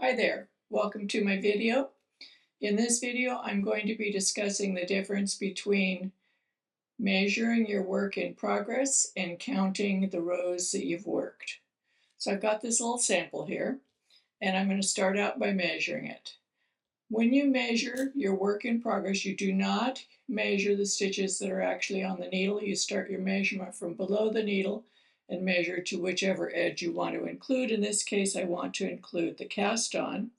Hi there, welcome to my video. In this video, I'm going to be discussing the difference between measuring your work in progress and counting the rows that you've worked. So I've got this little sample here, and I'm going to start out by measuring it. When you measure your work in progress, you do not measure the stitches that are actually on the needle. You start your measurement from below the needle and measure to whichever edge you want to include. In this case, I want to include the cast on.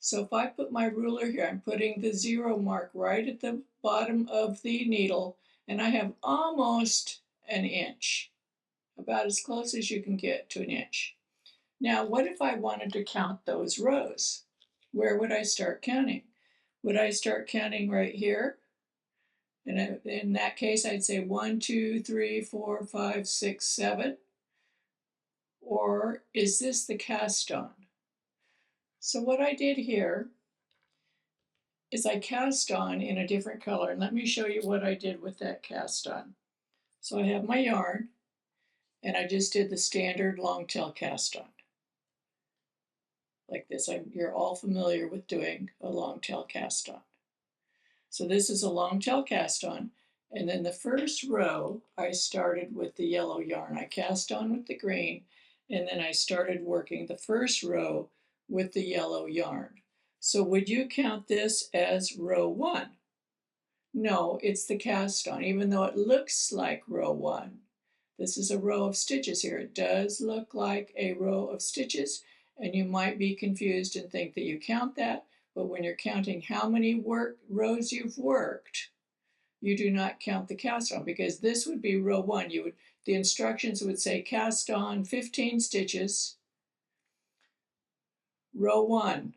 So if I put my ruler here, I'm putting the 0 mark right at the bottom of the needle, and I have almost an inch, about as close as you can get to an inch. Now, what if I wanted to count those rows? Where would I start counting? Would I start counting right here? And in that case, I'd say 1, 2, 3, 4, 5, 6, 7. Or is this the cast on? So what I did here is I cast on in a different color. And let me show you what I did with that cast on. So I have my yarn, and I just did the standard long tail cast on. Like this. You're all familiar with doing a long tail cast on. So this is a long tail cast on, and then the first row I started with the yellow yarn. I cast on with the green, and then I started working the first row with the yellow yarn. So would you count this as row 1? No, it's the cast on, even though it looks like row 1. This is a row of stitches here. It does look like a row of stitches, and you might be confused and think that you count that. But when you're counting how many rows you've worked, you do not count the cast on, because this would be row 1. The instructions would say cast on 15 stitches, row 1,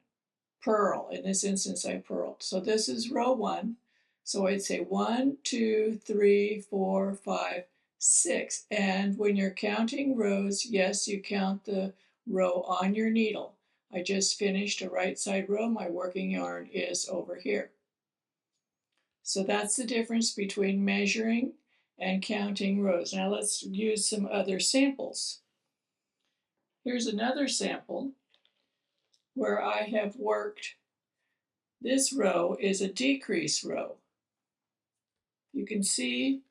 purl. In this instance, I purled. So this is row 1. So I'd say 1, 2, 3, 4, 5, 6. And when you're counting rows, yes, you count the row on your needle. I just finished a right side row. My working yarn is over here. So that's the difference between measuring and counting rows. Now let's use some other samples. Here's another sample where I have worked. This row is a decrease row. You can see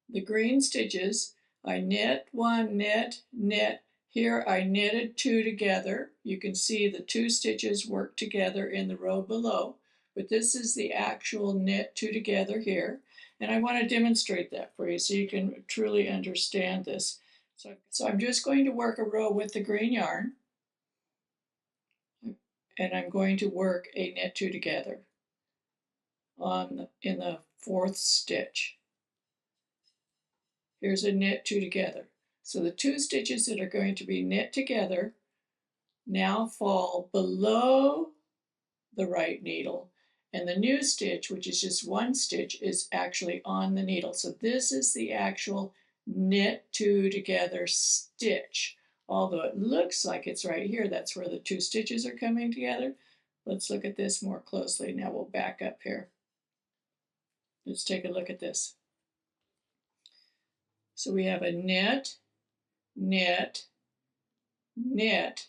the green stitches. I knit 1, knit, knit. Here I knitted 2 together. You can see the 2 stitches work together in the row below, but this is the actual knit 2 together here. And I want to demonstrate that for you so you can truly understand this. So I'm just going to work a row with the green yarn, and I'm going to work a knit 2 together in the 4th stitch. Here's a knit 2 together. So the 2 stitches that are going to be knit together now fall below the right needle, and the new stitch, which is just 1 stitch, is actually on the needle. So this is the actual knit 2 together stitch. Although it looks like it's right here, that's where the 2 stitches are coming together. Let's look at this more closely. Now we'll back up here. Let's take a look at this. So we have a knit, knit, knit.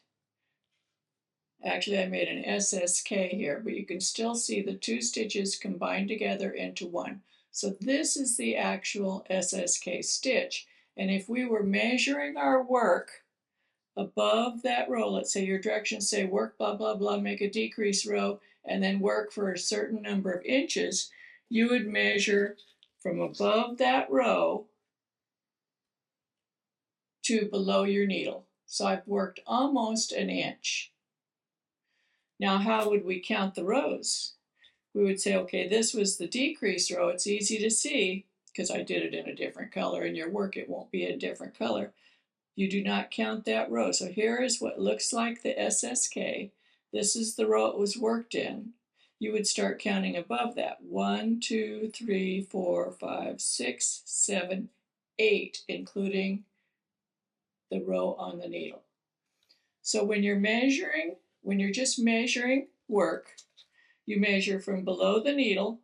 Actually, I made an SSK here, but you can still see the 2 stitches combined together into 1. So this is the actual SSK stitch. And if we were measuring our work above that row, let's say your directions say work blah, blah, blah, make a decrease row, and then work for a certain number of inches, you would measure from above that row to below your needle. So I've worked almost an inch. Now, how would we count the rows? We would say, okay, this was the decrease row. It's easy to see because I did it in a different color. In your work, it won't be a different color. You do not count that row. So here is what looks like the SSK. This is the row it was worked in. You would start counting above that. 1, 2, 3, 4, 5, 6, 7, 8, including the row on the needle. So when you're just measuring work, you measure from below the needle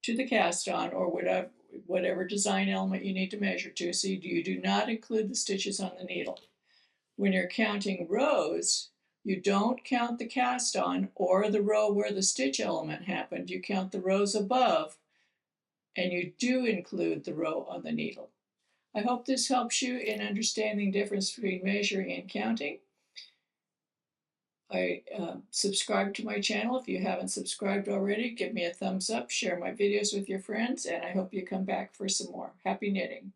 to the cast on, or whatever design element you need to measure to, so you do not include the stitches on the needle. when you're counting rows, you don't count the cast on or the row where the stitch element happened. You count the rows above, and you do include the row on the needle. I hope this helps you in understanding the difference between measuring and counting. Subscribe to my channel. If you haven't subscribed already, give me a thumbs up, share my videos with your friends, and I hope you come back for some more. Happy knitting.